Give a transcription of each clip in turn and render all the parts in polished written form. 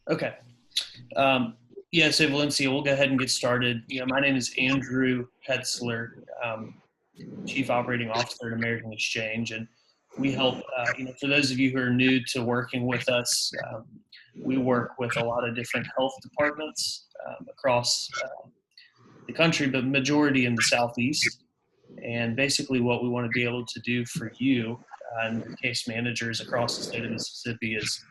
Okay. Um, yeah, so Valencia, we'll go ahead and get started. My name is Andrew Hetzler, Chief Operating Officer at American Exchange, and we help. For those of you who are new to working with us, we work with a lot of different health departments across the country, but majority in the Southeast. And basically, what we want to be able to do for you and your case managers across the state of Mississippi is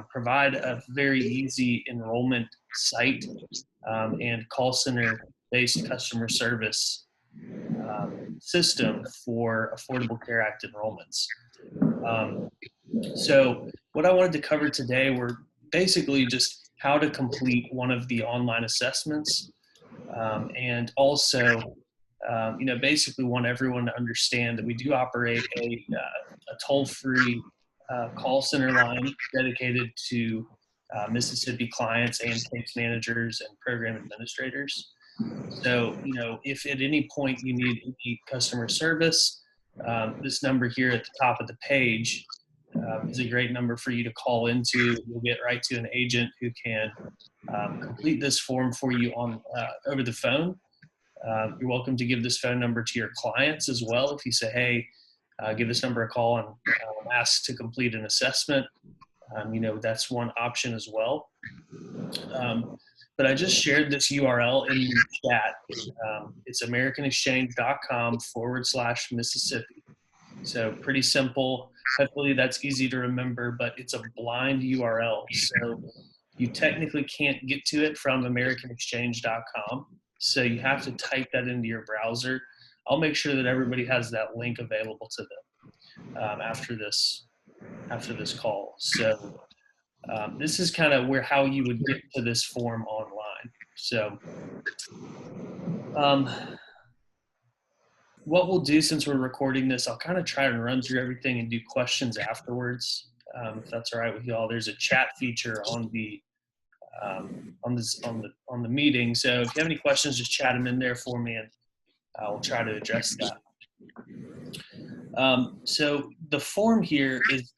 provide a very easy enrollment site and call center based customer service system for Affordable Care Act enrollments. Um, so, what I wanted to cover today were basically just how to complete one of the online assessments, and also, basically want everyone to understand that we do operate a toll-free call center line dedicated to Mississippi clients and case managers and program administrators. So, if at any point you need any customer service, this number here at the top of the page is a great number for you to call into. You'll get right to an agent who can complete this form for you on over the phone. You're welcome to give this phone number to your clients as well. If you say, hey, give this number a call and ask to complete an assessment, that's one option as well. But I just shared this URL in the chat. It's americanexchange.com/Mississippi. So pretty simple. Hopefully that's easy to remember, but it's a blind URL. So you technically can't get to it from americanexchange.com. So you have to type that into your browser. I'll make sure that everybody has that link available to them after this call. So this is kind of how you would get to this form online. So what we'll do, since we're recording this, I'll kind of try and run through everything and do questions afterwards, if that's all right with you all. There's a chat feature on the meeting. So if you have any questions, just chat them in there for me, and I'll try to address that. So the form here is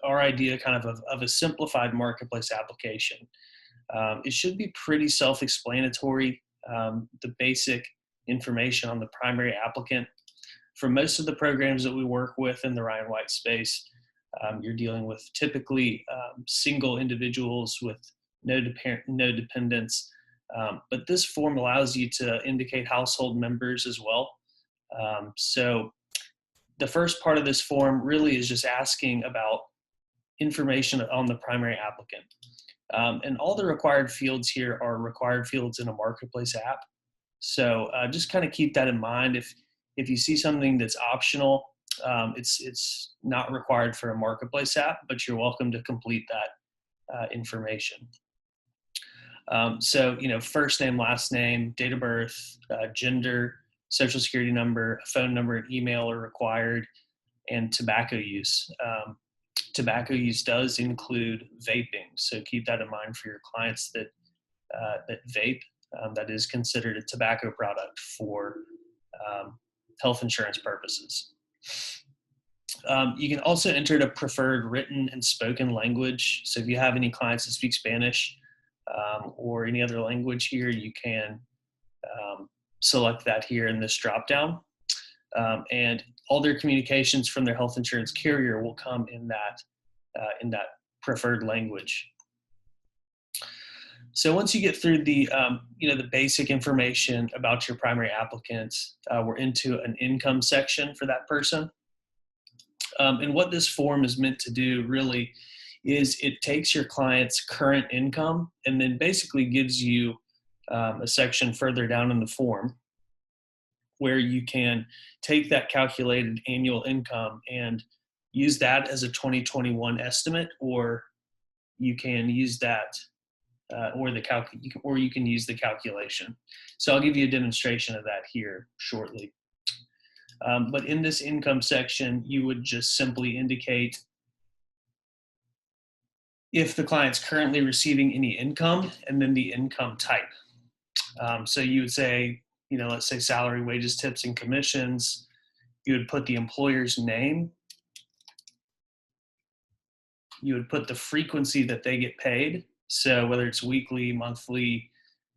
our idea kind of a simplified marketplace application. It should be pretty self-explanatory. The basic information on the primary applicant. For most of the programs that we work with in the Ryan White space, you're dealing with typically single individuals with no dependents. But this form allows you to indicate household members as well. So the first part of this form really is just asking about information on the primary applicant. And all the required fields here are required fields in a marketplace app. So just kind of keep that in mind. If you see something that's optional, it's not required for a marketplace app, but you're welcome to complete that information. So, first name, last name, date of birth, gender, social security number, a phone number, and email are required, and tobacco use. Tobacco use does include vaping, so keep that in mind for your clients that vape. That is considered a tobacco product for health insurance purposes. You can also enter a preferred written and spoken language. So if you have any clients that speak Spanish or any other language here, you can select that here in this dropdown. And all their communications from their health insurance carrier will come in that preferred language. So once you get through the basic information about your primary applicant, we're into an income section for that person. And what this form is meant to do really is it takes your client's current income and then basically gives you a section further down in the form where you can take that calculated annual income and use that as a 2021 estimate, or you can use that or you can use the calculation. So I'll give you a demonstration of that here shortly. But in this income section, you would just simply indicate if the client's currently receiving any income and then the income type. So you would say, let's say salary, wages, tips, and commissions. You would put the employer's name. You would put the frequency that they get paid. So whether it's weekly, monthly,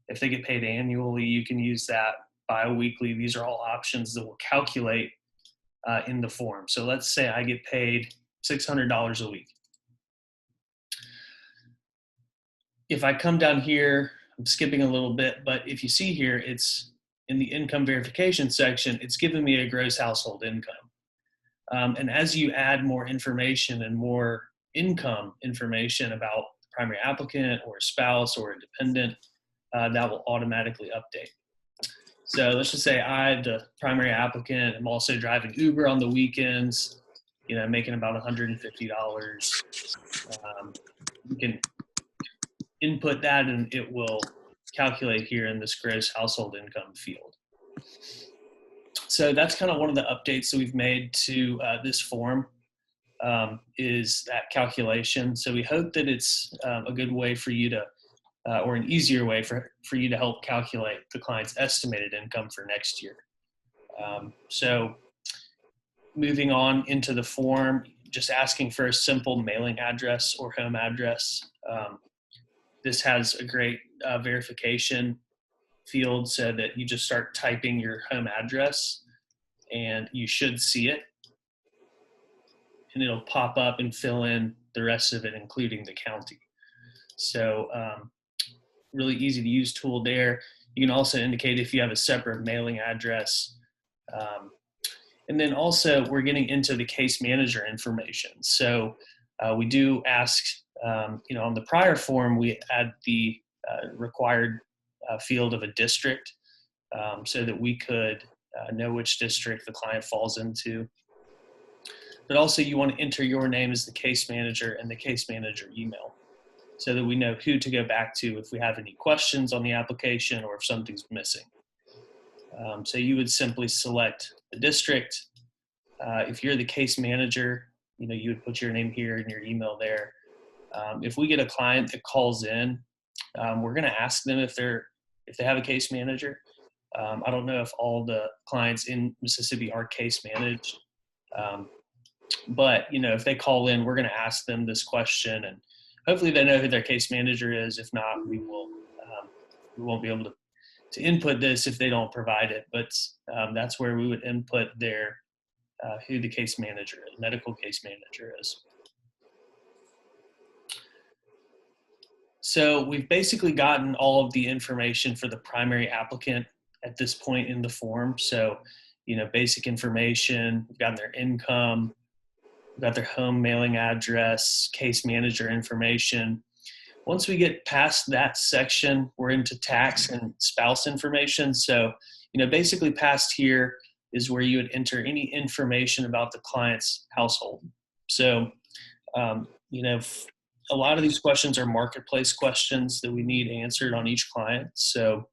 if they get paid annually, you can use that. Bi-weekly, these are all options that will calculate in the form. So let's say I get paid $600 a week. If I come down here, I'm skipping a little bit, but if you see here, it's in the income verification section, it's giving me a gross household income. And as you add more information and more income information about the primary applicant or a spouse or a dependent, that will automatically update. So let's just say I'm the primary applicant. I'm also driving Uber on the weekends, making about $150. You can input that and it will calculate here in this gross household income field. So that's kind of one of the updates that we've made to this form, is that calculation. So we hope that it's a good way for you to, or an easier way for you to help calculate the client's estimated income for next year. So moving on into the form, just asking for a simple mailing address or home address. This has a great verification field so that you just start typing your home address and you should see it. And it'll pop up and fill in the rest of it, including the county. So really easy to use tool there. You can also indicate if you have a separate mailing address. And then also we're getting into the case manager information. So we do ask, on the prior form, we add the required field of a district so that we could know which district the client falls into. But also you want to enter your name as the case manager and the case manager email so that we know who to go back to if we have any questions on the application or if something's missing. So you would simply select the district. If you're the case manager, you would put your name here and your email there. If we get a client that calls in, we're going to ask them if they have a case manager. I don't know if all the clients in Mississippi are case managed. But if they call in, we're going to ask them this question, and hopefully they know who their case manager is. If not, we won't be able to input this if they don't provide it. But that's where we would input their who the case manager is, medical case manager is. So we've basically gotten all of the information for the primary applicant at this point in the form. So basic information. We've gotten their income. We've got their home mailing address, case manager information. Once we get past that section, we're into tax and spouse information. So, basically past here is where you would enter any information about the client's household. So, a lot of these questions are marketplace questions that we need answered on each client. So,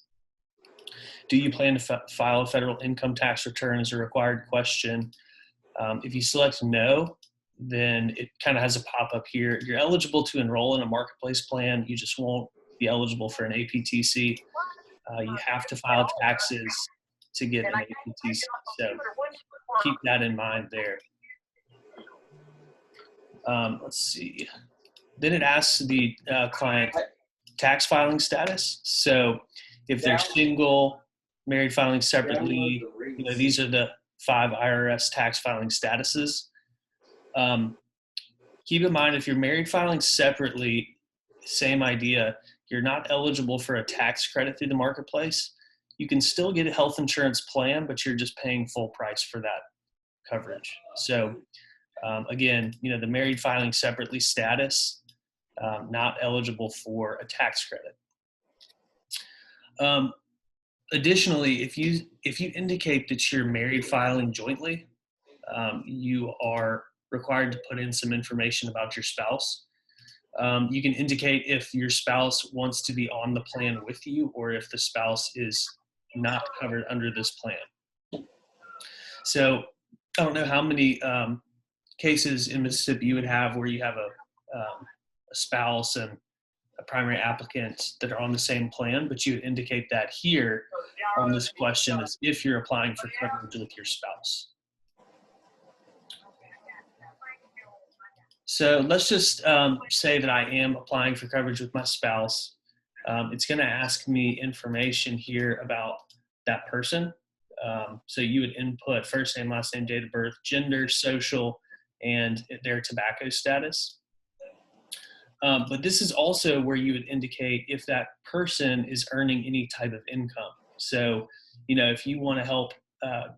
do you plan to file a federal income tax return as a required question? If you select no, then it kind of has a pop-up here. You're eligible to enroll in a marketplace plan. You just won't be eligible for an APTC. You have to file taxes to get an APTC. So keep that in mind there. Let's see. Then it asks the client tax filing status. So if they're single, married filing separately, these are the 5 IRS tax filing statuses. Keep in mind, if you're married filing separately, same idea, you're not eligible for a tax credit through the marketplace. You can still get a health insurance plan, but you're just paying full price for that coverage. So again, the married filing separately status, not eligible for a tax credit. Additionally, if you indicate that you're married filing jointly, you are required to put in some information about your spouse. You can indicate if your spouse wants to be on the plan with you or if the spouse is not covered under this plan. So I don't know how many cases in Mississippi you would have where you have a spouse and a primary applicant that are on the same plan, but you would indicate that here on this question is if you're applying for coverage with your spouse. So let's just say that I am applying for coverage with my spouse. It's going to ask me information here about that person. So you would input first name, last name, date of birth, gender, social, and their tobacco status. But this is also where you would indicate if that person is earning any type of income. So, if you want to help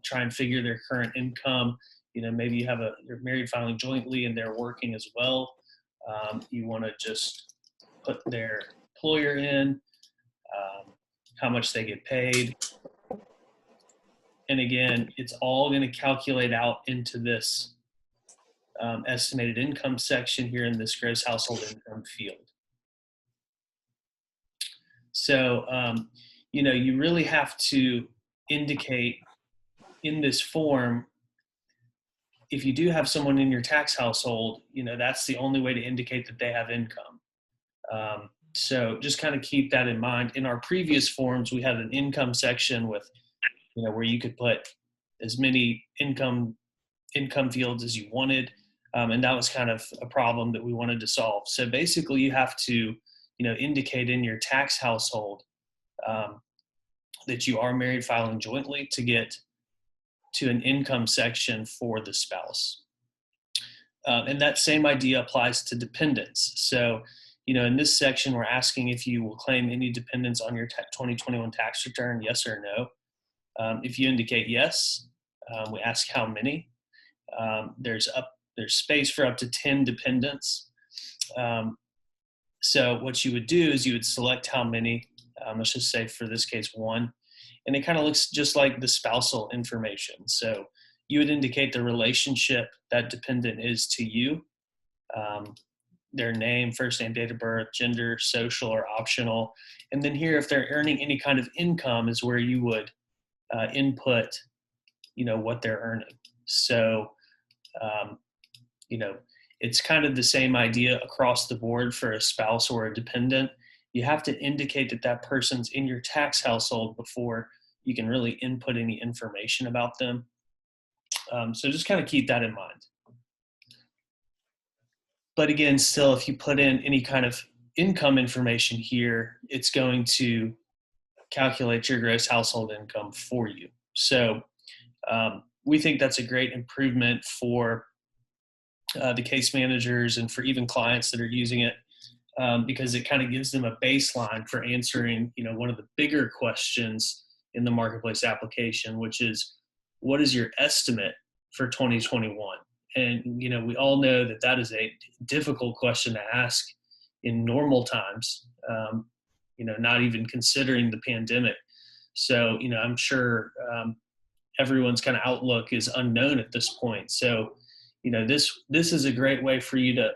try and figure their current income, maybe you're married filing jointly and they're working as well. You want to just put their employer in, how much they get paid. And again, it's all going to calculate out into this estimated income section here in this gross household income field. So, you really have to indicate in this form, if you do have someone in your tax household, that's the only way to indicate that they have income. So just kind of keep that in mind. In our previous forms, we had an income section with, where you could put as many income fields as you wanted. And that was kind of a problem that we wanted to solve. So basically you have to, indicate in your tax household that you are married filing jointly to get to an income section for the spouse. And that same idea applies to dependents. So, in this section, we're asking if you will claim any dependents on your 2021 tax return, yes or no. If you indicate yes, we ask how many. There's space for up to 10 dependents. So what you would do is you would select how many, let's just say for this case, one, and it kind of looks just like the spousal information. So you would indicate the relationship that dependent is to you, their name, first name, date of birth, gender, social, or optional. And then here, if they're earning any kind of income is where you would input, what they're earning. So, it's kind of the same idea across the board for a spouse or a dependent. You have to indicate that that person's in your tax household before you can really input any information about them. So just kind of keep that in mind. But again, still, if you put in any kind of income information here, it's going to calculate your gross household income for you. So we think that's a great improvement for the case managers and for even clients that are using it, because it kind of gives them a baseline for answering, one of the bigger questions in the marketplace application, which is, what is your estimate for 2021? And, we all know that that is a difficult question to ask in normal times, not even considering the pandemic. So, I'm sure everyone's kind of outlook is unknown at this point. So, this is a great way for you to,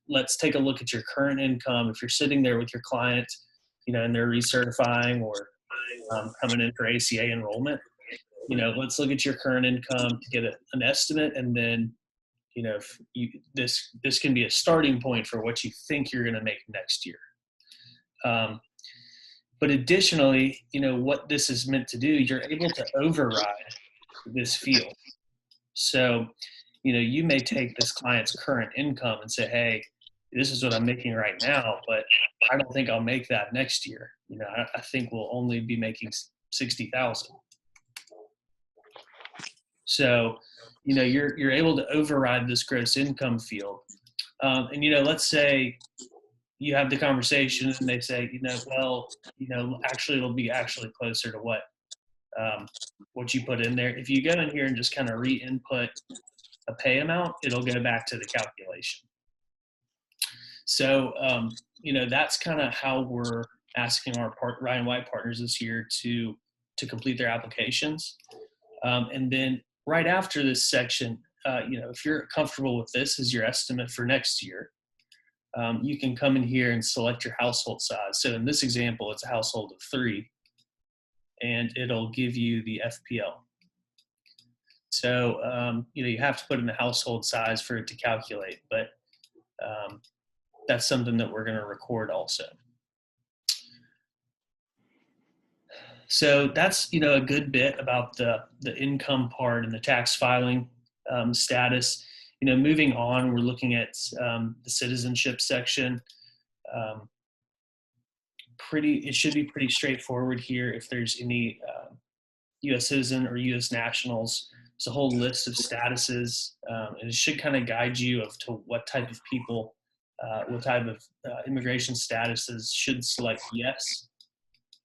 let's take a look at your current income. If you're sitting there with your client, and they're recertifying or coming in for ACA enrollment, let's look at your current income to get an estimate. And then, if this can be a starting point for what you think you're going to make next year. But additionally, what this is meant to do, you're able to override this field. So, you may take this client's current income and say, hey, this is what I'm making right now, but I don't think I'll make that next year. I think we'll only be making 60,000. So, you're able to override this gross income field. And, let's say you have the conversation and they say, actually, it'll be actually closer to what you put in there. If you go in here and just kind of re-input a pay amount, it'll go back to the calculation. So, that's kind of how we're asking our Ryan White partners this year to complete their applications. And then right after this section, if you're comfortable with this as your estimate for next year, you can come in here and select your household size. So in this example, it's a household of 3, and it'll give you the FPL. So, you have to put in the household size for it to calculate, but that's something that we're going to record also. So that's, a good bit about the income part and the tax filing status. moving on, we're looking at the citizenship section. It should be pretty straightforward here. If there's any U.S. citizen or U.S. nationals, it's a whole list of statuses, and it should kind of guide you to what type of people, what type of immigration statuses should select yes.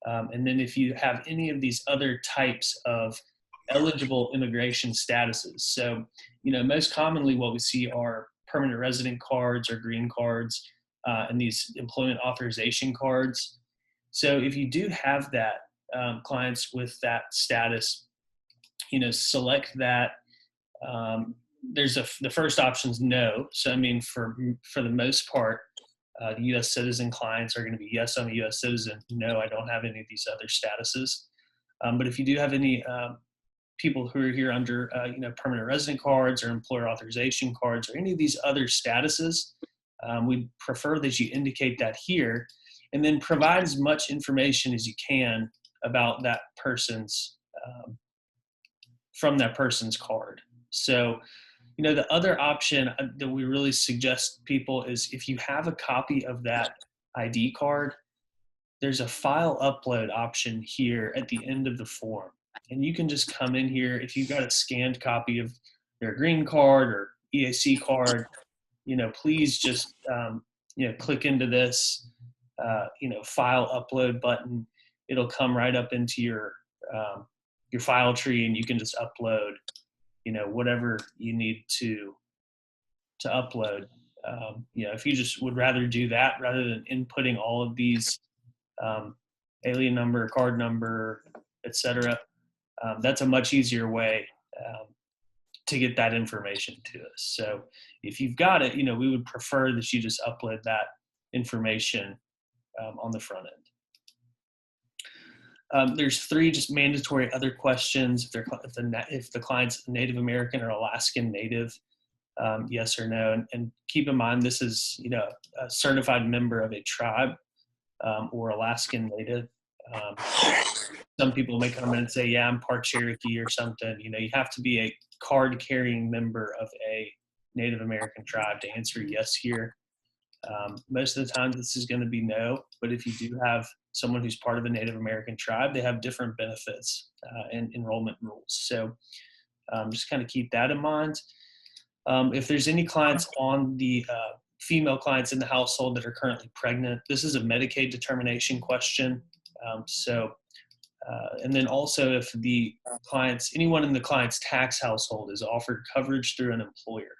And then if you have any of these other types of eligible immigration statuses, so most commonly what we see are permanent resident cards or green cards, and these employment authorization cards. So if you do have that, clients with that status, select that. The first option is no. So I mean, for the most part, the U.S. citizen clients are going to be yes, I'm a U.S. citizen. No, I don't have any of these other statuses. But if you do have any people who are here under permanent resident cards or employer authorization cards or any of these other statuses, we prefer that you indicate that here, and then provide as much information as you can about that person's from that person's card. So, the other option that we really suggest people is if you have a copy of that ID card, there's a file upload option here at the end of the form. And you can just come in here if you've got a scanned copy of their green card or EAC card, please just, click into this, file upload button. It'll come right up into your file tree, and you can just upload, whatever you need to upload. If you just would rather do that rather than inputting all of these alien number, card number, etc., that's a much easier way to get that information to us. So if you've got it, we would prefer that you just upload that information on the front end. There's 3 just mandatory other questions. If the client's Native American or Alaskan Native, yes or no. And keep in mind, this is, a certified member of a tribe or Alaskan Native. Some people may come in and say, yeah, I'm part Cherokee or something. You have to be a card-carrying member of a Native American tribe to answer yes here. Most of the time, this is going to be no. But if you do have someone who's part of a Native American tribe, they have different benefits and enrollment rules. So just kind of keep that in mind. If there's any clients on the female clients in the household that are currently pregnant, this is a Medicaid determination question. And then also if the anyone in the client's tax household is offered coverage through an employer.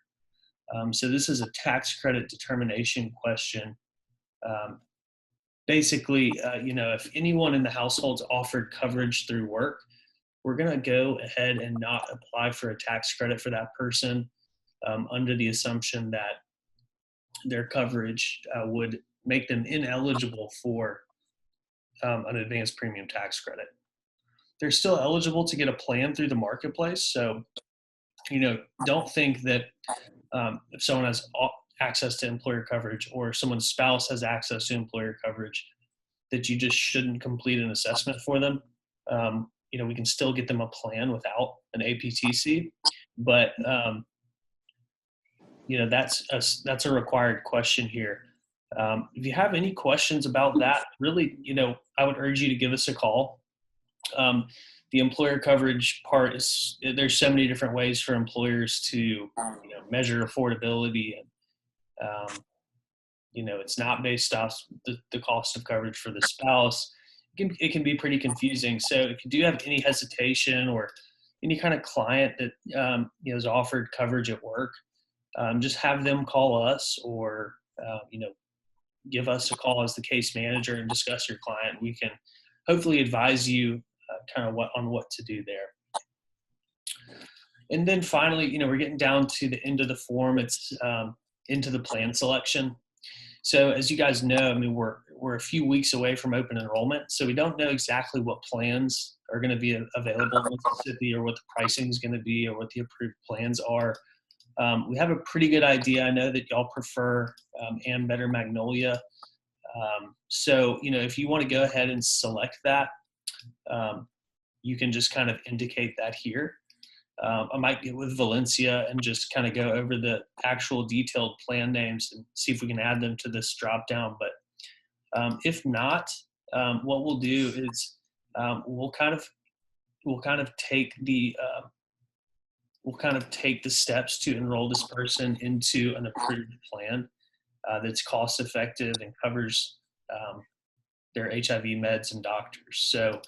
So this is a tax credit determination question. Basically, if anyone in the household's offered coverage through work, we're going to go ahead and not apply for a tax credit for that person under the assumption that their coverage would make them ineligible for an advanced premium tax credit. They're still eligible to get a plan through the marketplace. So, don't think that if someone has access to employer coverage or someone's spouse has access to employer coverage, that you just shouldn't complete an assessment for them. We can still get them a plan without an APTC, but that's a required question here. If you have any questions about that, really, I would urge you to give us a call. The employer coverage part there's so many different ways for employers to, measure affordability, and, it's not based off the cost of coverage for the spouse. It can be pretty confusing. So if you do have any hesitation or any kind of client that, is offered coverage at work, just have them call us or, give us a call as the case manager and discuss your client. We can hopefully advise you kind of what to do there. And then finally, we're getting down to the end of the form. It's into the plan selection. So as you guys know, we're a few weeks away from open enrollment. So we don't know exactly what plans are going to be available in Mississippi or what the pricing is going to be or what the approved plans are. We have a pretty good idea. I know that y'all prefer and Better Magnolia. So, if you want to go ahead and select that, you can just kind of indicate that here. I might get with Valencia and just kind of go over the actual detailed plan names and see if we can add them to this drop down. But if not, what we'll do is we'll kind of take the steps to enroll this person into an approved plan that's cost effective and covers their HIV meds and doctors. So,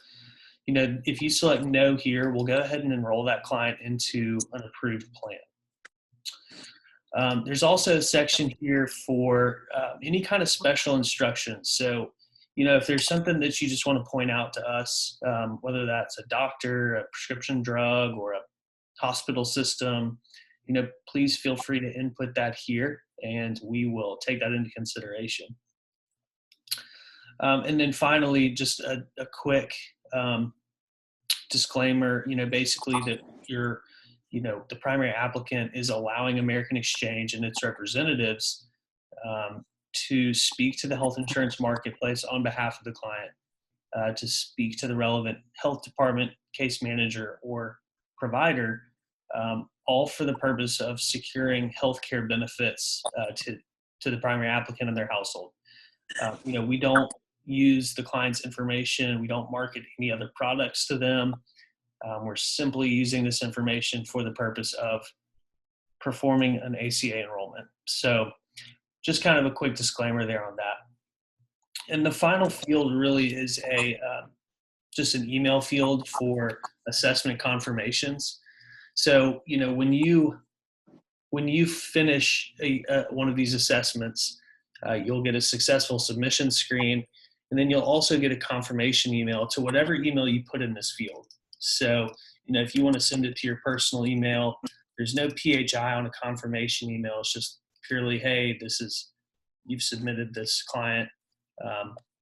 if you select no here, we'll go ahead and enroll that client into an approved plan. There's also a section here for any kind of special instructions. So, if there's something that you just want to point out to us, whether that's a doctor, a prescription drug, or a hospital system, please feel free to input that here, and we will take that into consideration. And then finally, just a quick disclaimer, basically that the primary applicant is allowing American Exchange and its representatives to speak to the health insurance marketplace on behalf of the client, to speak to the relevant health department, case manager, or provider, all for the purpose of securing healthcare benefits to the primary applicant and their household. We don't use the client's information. We don't market any other products to them. We're simply using this information for the purpose of performing an ACA enrollment. So just kind of a quick disclaimer there on that. And the final field really is just an email field for assessment confirmations. So, when you finish one of these assessments, you'll get a successful submission screen, and then you'll also get a confirmation email to whatever email you put in this field. So, if you want to send it to your personal email, there's no PHI on a confirmation email. It's just purely, hey, you've submitted this client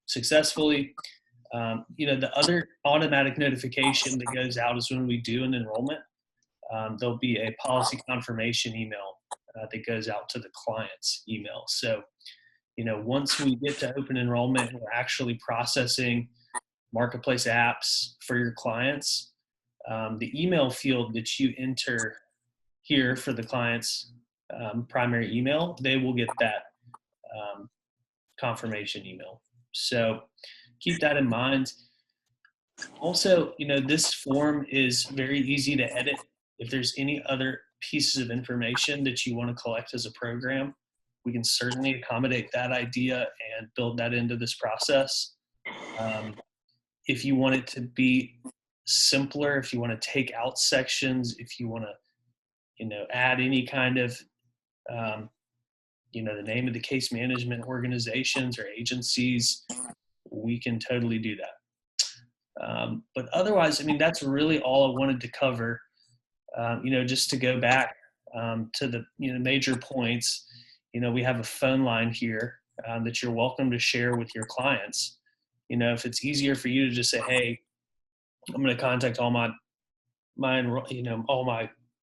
successfully. The other automatic notification that goes out is when we do an enrollment. There'll be a policy confirmation email that goes out to the client's email. So, once we get to open enrollment and we're actually processing marketplace apps for your clients, the email field that you enter here for the client's primary email, they will get that confirmation email. So keep that in mind. Also, this form is very easy to edit. If there's any other pieces of information that you want to collect as a program, we can certainly accommodate that idea and build that into this process. If you want it to be simpler, if you want to take out sections, if you want to, add any kind of, the name of the case management organizations or agencies, we can totally do that. But otherwise, that's really all I wanted to cover. Just to go back to the major points, we have a phone line here that you're welcome to share with your clients. If it's easier for you to just say, hey, I'm going to contact all my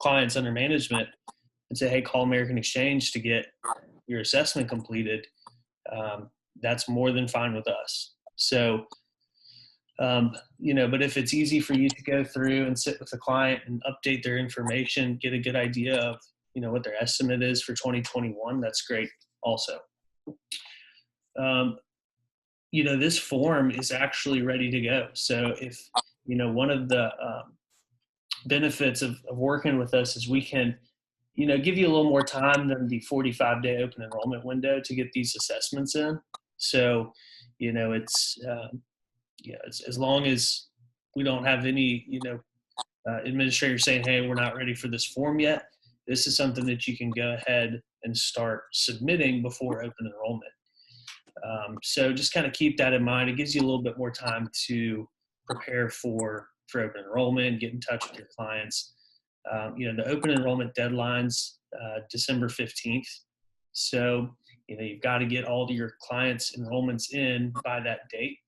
clients under management and say, hey, call American Exchange to get your assessment completed, that's more than fine with us. So, but if it's easy for you to go through and sit with the client and update their information, get a good idea of, what their estimate is for 2021, that's great also. This form is actually ready to go. So if, one of the benefits of working with us is we can, give you a little more time than the 45-day open enrollment window to get these assessments in. So, it's as long as we don't have any, administrators saying, hey, we're not ready for this form yet, this is something that you can go ahead and start submitting before open enrollment. So just kind of keep that in mind. It gives you a little bit more time to prepare for open enrollment, get in touch with your clients. The open enrollment deadline's December 15th. So, you've got to get all of your clients' enrollments in by that date.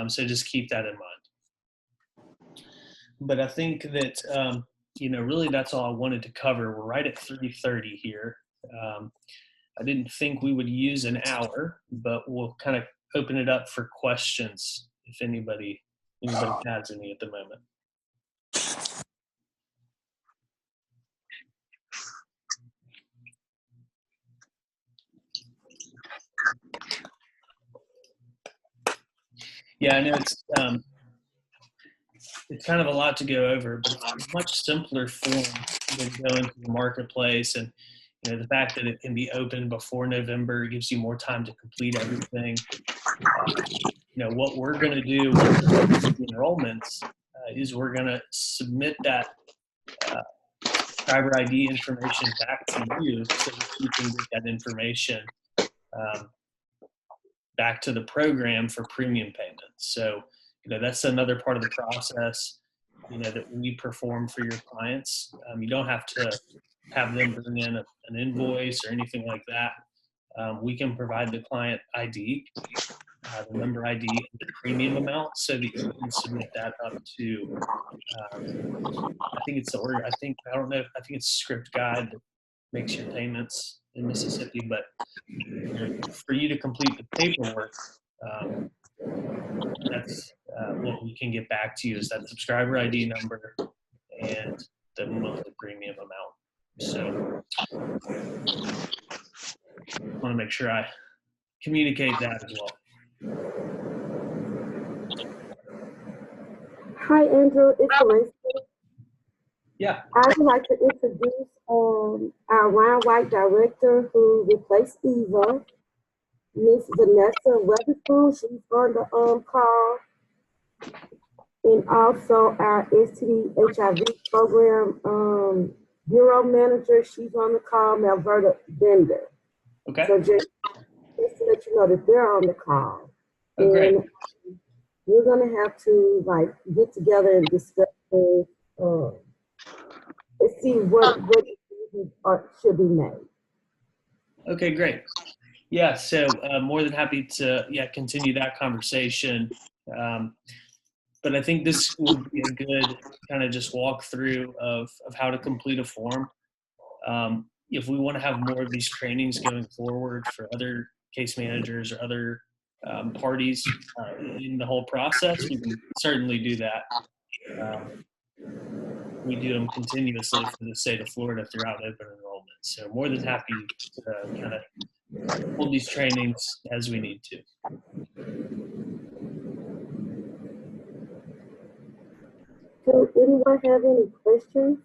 So just keep that in mind. But I think that, really that's all I wanted to cover. We're right at 3:30 here. I didn't think we would use an hour, but we'll kind of open it up for questions if anybody has any at the moment. Yeah, I know it's kind of a lot to go over, but it's a much simpler form than going to the marketplace. And the fact that it can be open before November gives you more time to complete everything. What we're going to do once we complete the enrollments is we're going to submit that uh, subscriber ID information back to you so that you can get that information um, back to the program for premium payments. So, that's another part of the process, that we perform for your clients. You don't have to have them bring in an invoice or anything like that. We can provide the client ID, the member ID, and the premium amount so that you can submit that up to, I think it's the order, I don't know, I think it's Script Guide that makes your payments in Mississippi, but for you to complete the paperwork, um, that's what we can get back to you is that subscriber ID number and the monthly premium amount. So I want to make sure I communicate that as well. Hi, Andrew. It's Elisa. Yeah. I would like to introduce our Ryan White director who replaced Eva, Miss Vanessa Weatherspoon. She's on the call. And also our STD HIV program bureau manager. She's on the call, Melverta Bender. Okay. So just to let you know that they're on the call. Oh, great. And we're going to have to get together and discuss this, and see what should be made. Okay, great. Yeah, so more than happy to continue that conversation. But I think this would be a good kind of just walkthrough of how to complete a form. If we want to have more of these trainings going forward for other case managers or other parties in the whole process, we can certainly do that. We do them continuously for the state of Florida throughout open enrollment. So more than happy to kind of hold these trainings as we need to. Do anyone have any questions?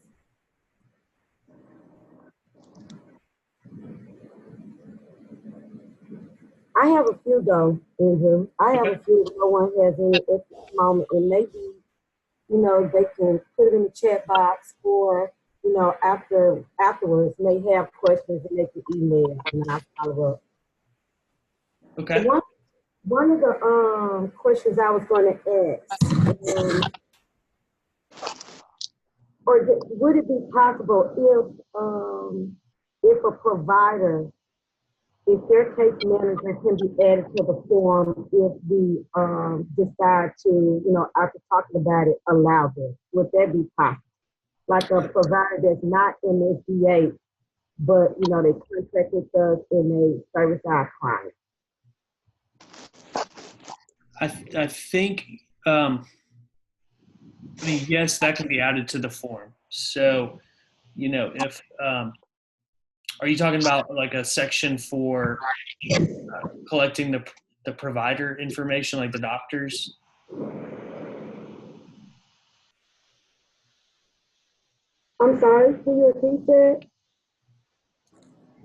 I have a few though, Andrew. I have a few. No one has any at this moment, and maybe they can put it in the chat box, or afterwards may have questions and they can email and I'll follow up. Okay. So one of the questions I was going to ask, or would it be possible if a provider, if their case manager can be added to the form if we decide to, after talking about it, allow this? Would that be possible? Like a provider that's not in SBA, but they contract with us and they service our clients. I think, yes, that can be added to the form. So, if, are you talking about like a section for collecting the provider information, like the doctors? I'm sorry, can you repeat that?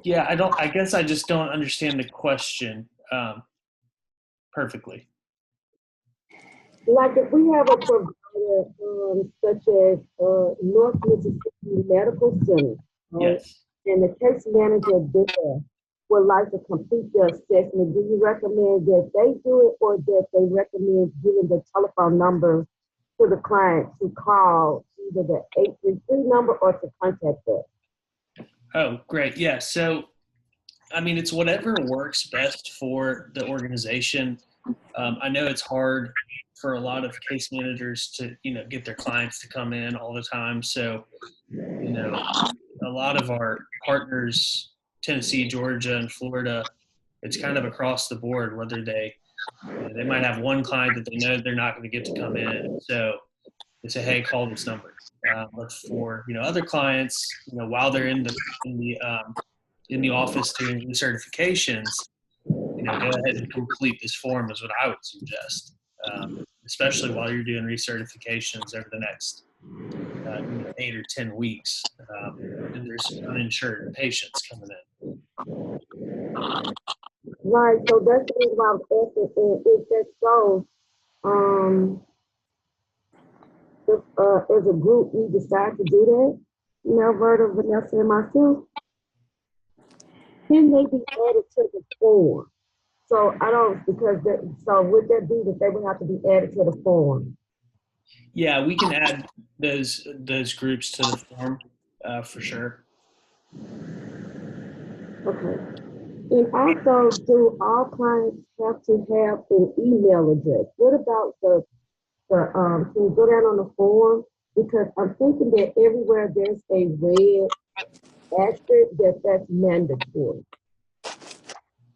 Yeah, I guess I just don't understand the question perfectly. Like if we have a provider such as North Mississippi Medical Center, right? Yes. And the case manager there would like to complete the assessment, do you recommend that they do it or that they recommend giving the telephone number to the client to call either the 833 number or to contact us? Oh, great. Yeah. So, it's whatever works best for the organization. I know it's hard for a lot of case managers to, get their clients to come in all the time. So, a lot of our partners, Tennessee, Georgia, and Florida, it's kind of across the board, whether they might have one client that they know they're not going to get to come in. So they say, hey, call this number. But for, other clients, while they're in the office doing recertifications, go ahead and complete this form is what I would suggest. especially while you're doing recertifications over the next 8 or 10 weeks. And there's uninsured patients coming in. Right, so that's the reason why I was asking, and if that's so, if as a group we decide to do that, Melverta, Vanessa, and myself, can they be added to the form? So I don't, because so would that be that they would have to be added to the form? Yeah, we can add those groups to the form for sure. Okay. And also, do all clients have to have an email address? What about can you go down on the form? Because I'm thinking that everywhere there's a red asterisk that's mandatory.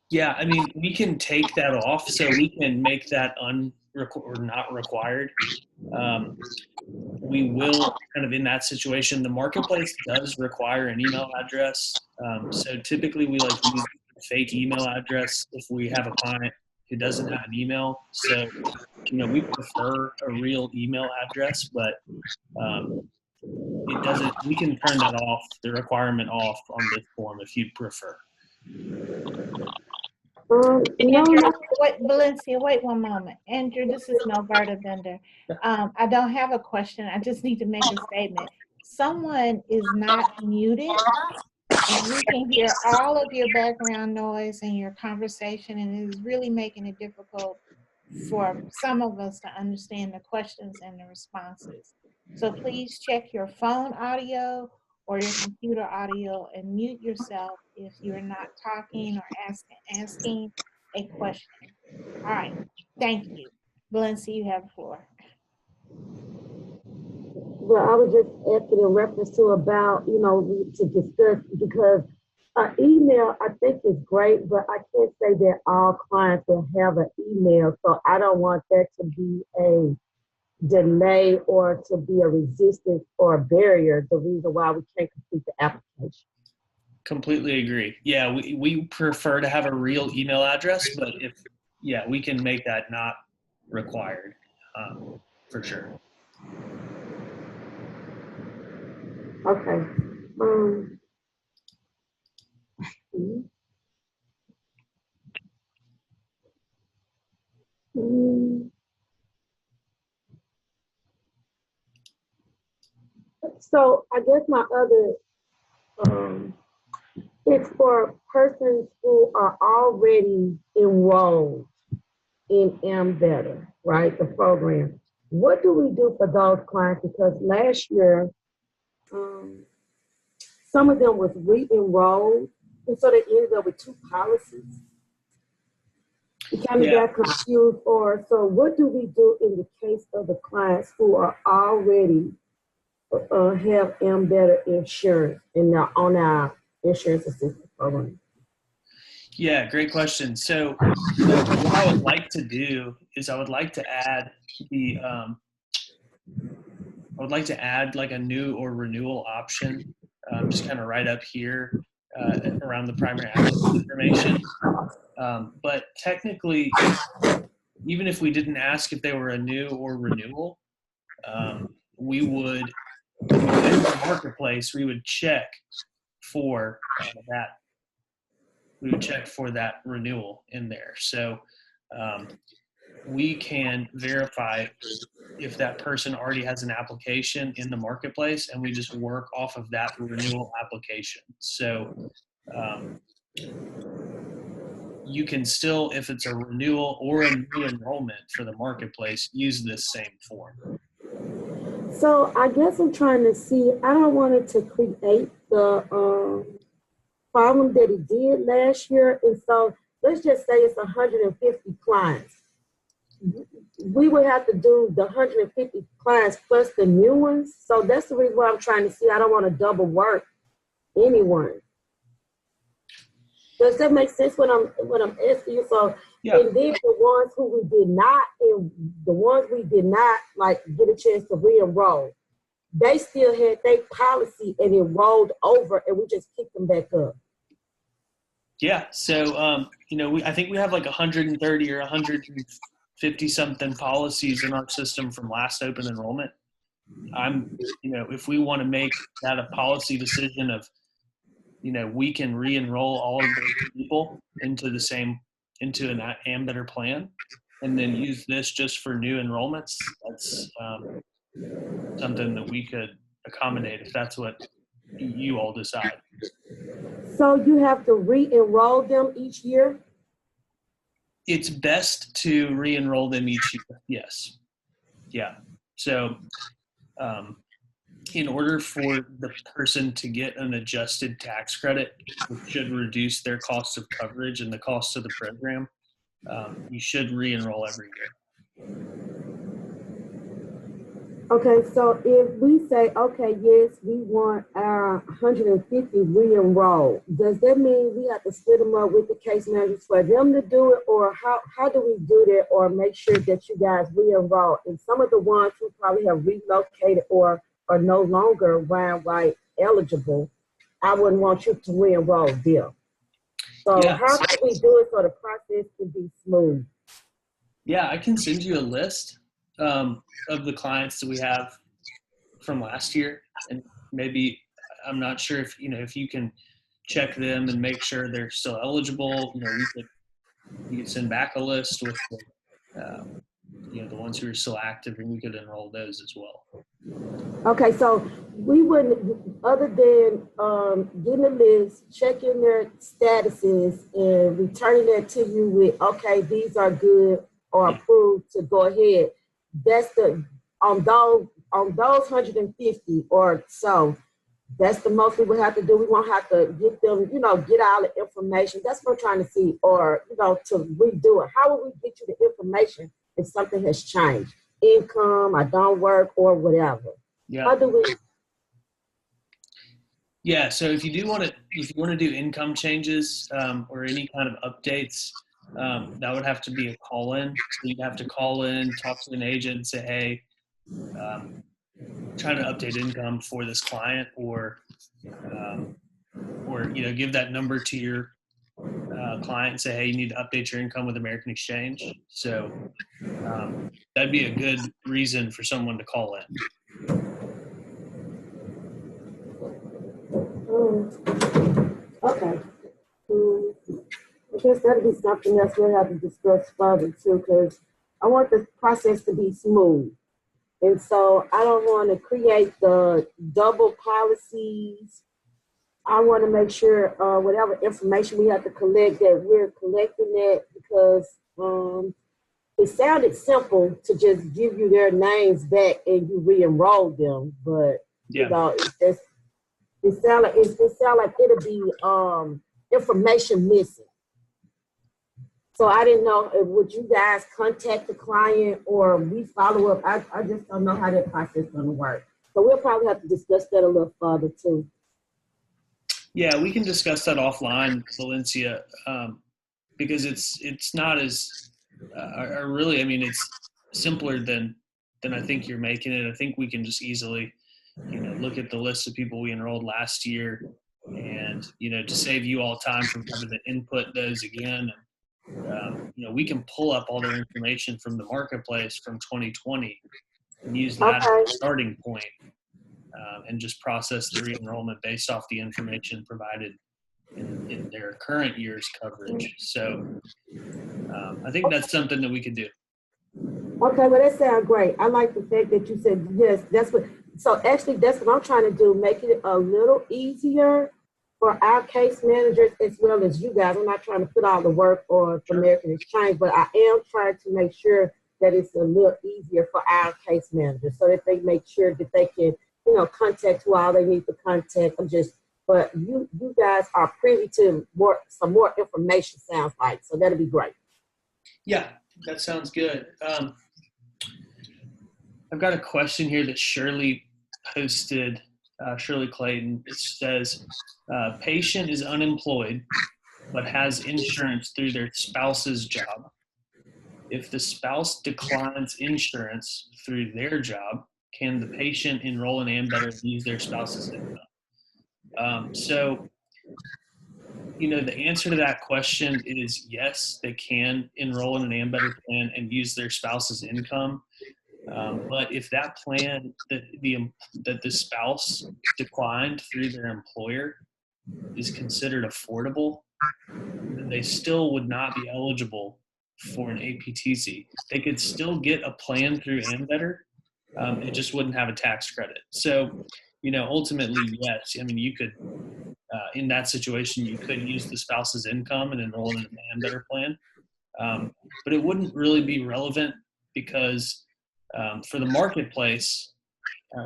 Yeah, I mean, we can take that off, so we can make that or not required. We will kind of in that situation. The marketplace does require an email address, so typically we like to use a fake email address if we have a client who doesn't have an email. So, we prefer a real email address, but it doesn't. We can turn that off, the requirement off on this form if you'd prefer. No, Andrew, wait, Valencia, wait one moment. Andrew, this is Melverta Bender. I don't have a question. I just need to make a statement. Someone is not muted, and we can hear all of your background noise and your conversation, and it is really making it difficult for some of us to understand the questions and the responses. So please check your phone audio or your computer audio and mute yourself if you're not talking or asking a question. All right, thank you. Valencia, you have the floor. well, I was just asking in reference to about, to discuss, because email I think is great, but I can't say that all clients will have an email. So I don't want that to be a delay or to be a resistance or a barrier, the reason why we can't complete the application. Completely agree. Yeah, we prefer to have a real email address, but we can make that not required for sure. Okay. So I guess my other it's for persons who are already enrolled in Better, right? The program. What do we do for those clients? Because last year, some of them was re-enrolled, and so they ended up with 2 policies. We kind of got confused. So what do we do in the case of the clients who are already have Better insurance and they're on our insurance assistance program? Yeah, great question. So what I would like to do is I would like to add like a new or renewal option, just kind of right up here around the primary access information. But technically, even if we didn't ask if they were a new or renewal, we would, in the marketplace, we would check for that. We would check for that renewal in there. So we can verify if that person already has an application in the marketplace, and we just work off of that renewal application. So you can still, if it's a renewal or a new enrollment for the marketplace, use this same form. So I guess I'm trying to see, I don't want it to create the problem that it did last year. And so let's just say it's 150 clients. We would have to do the 150 clients plus the new ones. So that's the reason why I'm trying to see. I don't want to double work anyone. Does that make sense when I'm asking you? So, yeah. And then the ones who we did not, and the ones we did not like get a chance to re-enroll, they still had their policy and it rolled over, and we just picked them back up. Yeah. So, I think we have like 130 or 50-something policies in our system from last open enrollment. If we want to make that a policy decision of, we can re-enroll all of those people into an Ambetter plan, and then use this just for new enrollments. That's something that we could accommodate if that's what you all decide. So you have to re-enroll them each year? It's best to re-enroll them each year. Yes. Yeah. So, in order for the person to get an adjusted tax credit, which should reduce their cost of coverage and the cost of the program, you should re-enroll every year. Okay, so if we say, okay, yes, we want our 150 re-enrolled, does that mean we have to split them up with the case managers for them to do it, or how do we do that, or make sure that you guys re-enroll? And some of the ones who probably have relocated or are no longer Ryan White eligible, I wouldn't want you to re-enroll them. So Yeah. how can we do it so the process can be smooth? Yeah, I can send you a list of the clients that we have from last year, and maybe, I'm not sure if you can check them and make sure they're still eligible. You could send back a list with the ones who are still active, and we could enroll those as well. Okay, so we wouldn't, other than getting a list, checking their statuses, and returning that to you with, okay, these are good or approved to go ahead. That's on those 150 or so, that's the most we would have to do. We won't have to get them, get all the information. That's what I'm trying to see, or, to redo it. How will we get you the information if something has changed? Income, I don't work, or whatever. Yeah. How do we? Yeah. So if you want to do income changes or any kind of updates, that would have to be a call-in. So you'd have to call in, talk to an agent, and say, hey, trying to update income for this client, or give that number to your client and say, hey, you need to update your income with American Exchange. So that'd be a good reason for someone to call in. Okay. I guess that'd be something else we'll have to discuss further too, because I want the process to be smooth. And so I don't want to create the double policies. I want to make sure whatever information we have to collect, that we're collecting that, because it sounded simple to just give you their names back and you re-enroll them. But, it sound like it'll be information missing. So I didn't know, would you guys contact the client or we follow up? I just don't know how that process is going to work. So we'll probably have to discuss that a little further too. Yeah, we can discuss that offline, Valencia, because it's not as, it's simpler than I think you're making it. I think we can just easily, look at the list of people we enrolled last year, and, to save you all time from having to input those again. We can pull up all their information from the marketplace from 2020 and use that as a starting point, and just process the re-enrollment based off the information provided in their current year's coverage. So I think that's something that we could do. Okay, well, that sounds great. I like the fact that you said, yes, so actually that's what I'm trying to do, make it a little easier for our case managers as well as you guys. I'm not trying to put all the work on American Exchange, but I am trying to make sure that it's a little easier for our case managers so that they make sure that they can, contact who all they need to contact. But you guys are privy to some more information, sounds like, so that'll be great. Yeah, that sounds good. I've got a question here that Shirley posted, Shirley Clayton. It says, patient is unemployed but has insurance through their spouse's job. If the spouse declines insurance through their job, can the patient enroll in Ambetter and use their spouse's income? So The answer to that question is yes, they can enroll in an Ambetter plan and use their spouse's income. But if that plan that the spouse declined through their employer is considered affordable, then they still would not be eligible for an APTC. They could still get a plan through Ambetter. It just wouldn't have a tax credit. So, ultimately, yes. I mean, you could, in that situation, you could use the spouse's income and enroll in an Ambetter plan. But it wouldn't really be relevant because for the marketplace,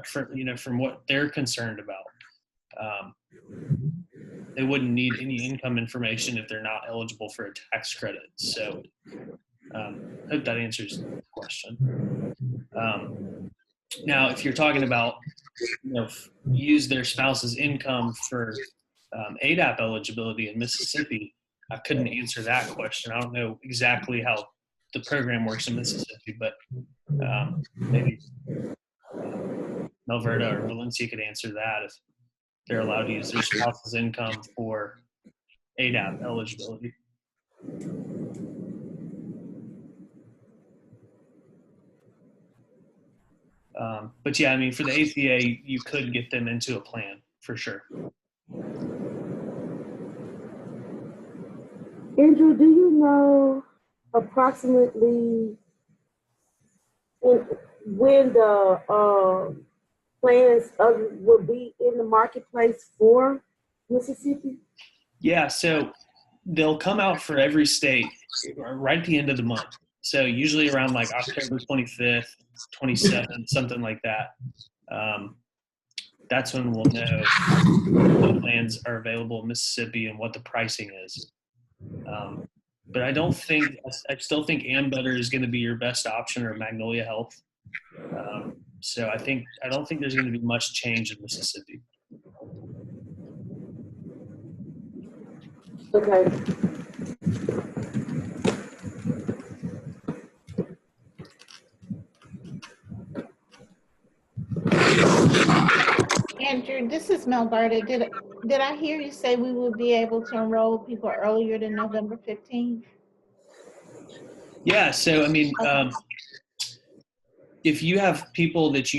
from what they're concerned about, they wouldn't need any income information if they're not eligible for a tax credit. So I hope that answers the question. Now, if you're talking about, use their spouse's income for ADAP eligibility in Mississippi, I couldn't answer that question. I don't know exactly how the program works in Mississippi, but maybe Melverta or Valencia could answer that if they're allowed to use their spouse's income for ADAP eligibility. But yeah, I mean, for the ACA, you could get them into a plan for sure. Andrew, do you know approximately when the plans will be in the marketplace for Mississippi? Yeah, so they'll come out for every state right at the end of the month. So usually around like October 25th, 27th, something like that. That's when we'll know what plans are available in Mississippi and what the pricing is. But I still think Ambetter is going to be your best option, or Magnolia Health. So I don't think there's going to be much change in Mississippi. Okay. Andrew, this is Melberta. Did I hear you say we would be able to enroll people earlier than November 15th? Yeah, so I mean, if you have people that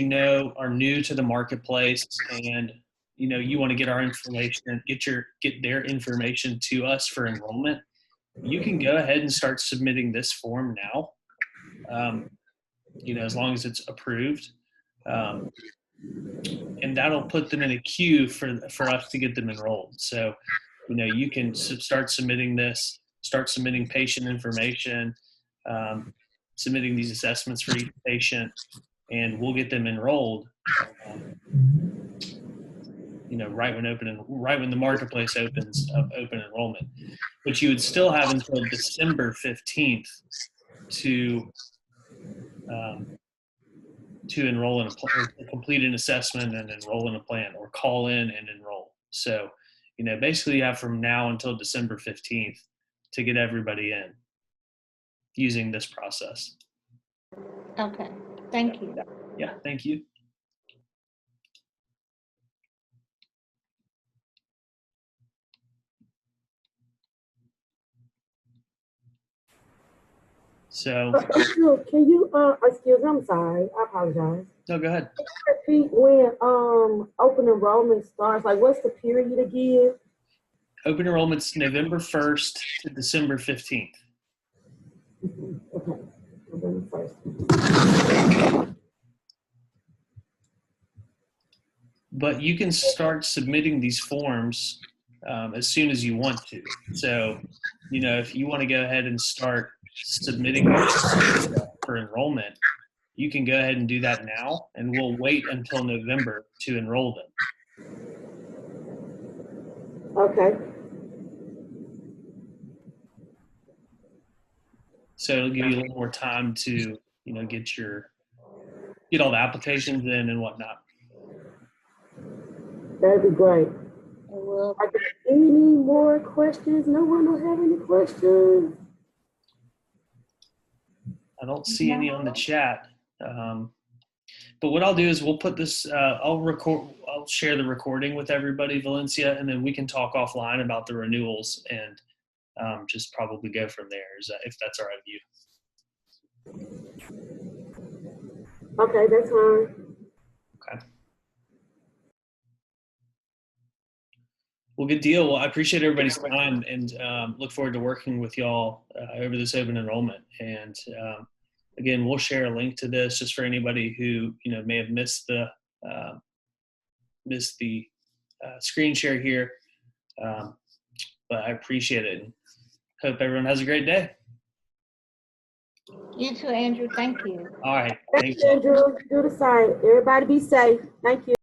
are new to the marketplace and you want to get our information, get their information to us for enrollment, you can go ahead and start submitting this form now. As long as it's approved. And that'll put them in a queue for us to get them enrolled. So, you can start submitting this, start submitting patient information, submitting these assessments for each patient, and we'll get them enrolled. Right when the marketplace opens up open enrollment. But you would still have until December 15th to enroll in to complete an assessment and enroll in a plan, or call in and enroll. So, basically you have from now until December 15th to get everybody in using this process. Okay, thank you. Yeah, thank you. So, can you excuse me, I'm sorry, I apologize. No, go ahead. Can you repeat when open enrollment starts? Like, what's the period again? Open enrollment's November 1st to December 15th. Okay, November 1st. But you can start submitting these forms as soon as you want to. So, if you want to go ahead and start submitting for enrollment, you can go ahead and do that now, and we'll wait until November to enroll them. Okay. So it'll give you a little more time to, get all the applications in and whatnot. That'd be great. Are there any more questions? No one will have any questions? I don't see any on the chat. But what I'll do is we'll put this, I'll share the recording with everybody, Valencia, and then we can talk offline about the renewals and just probably go from there, if that's all right with you. Okay, that's fine. Okay. Well, good deal. Well, I appreciate everybody's time and look forward to working with y'all over this open enrollment. And again, we'll share a link to this just for anybody who may have missed the screen share here. But I appreciate it. Hope everyone has a great day. You too, Andrew. Thank you. All right. Thanks, Andrew. Do the same. Everybody be safe. Thank you.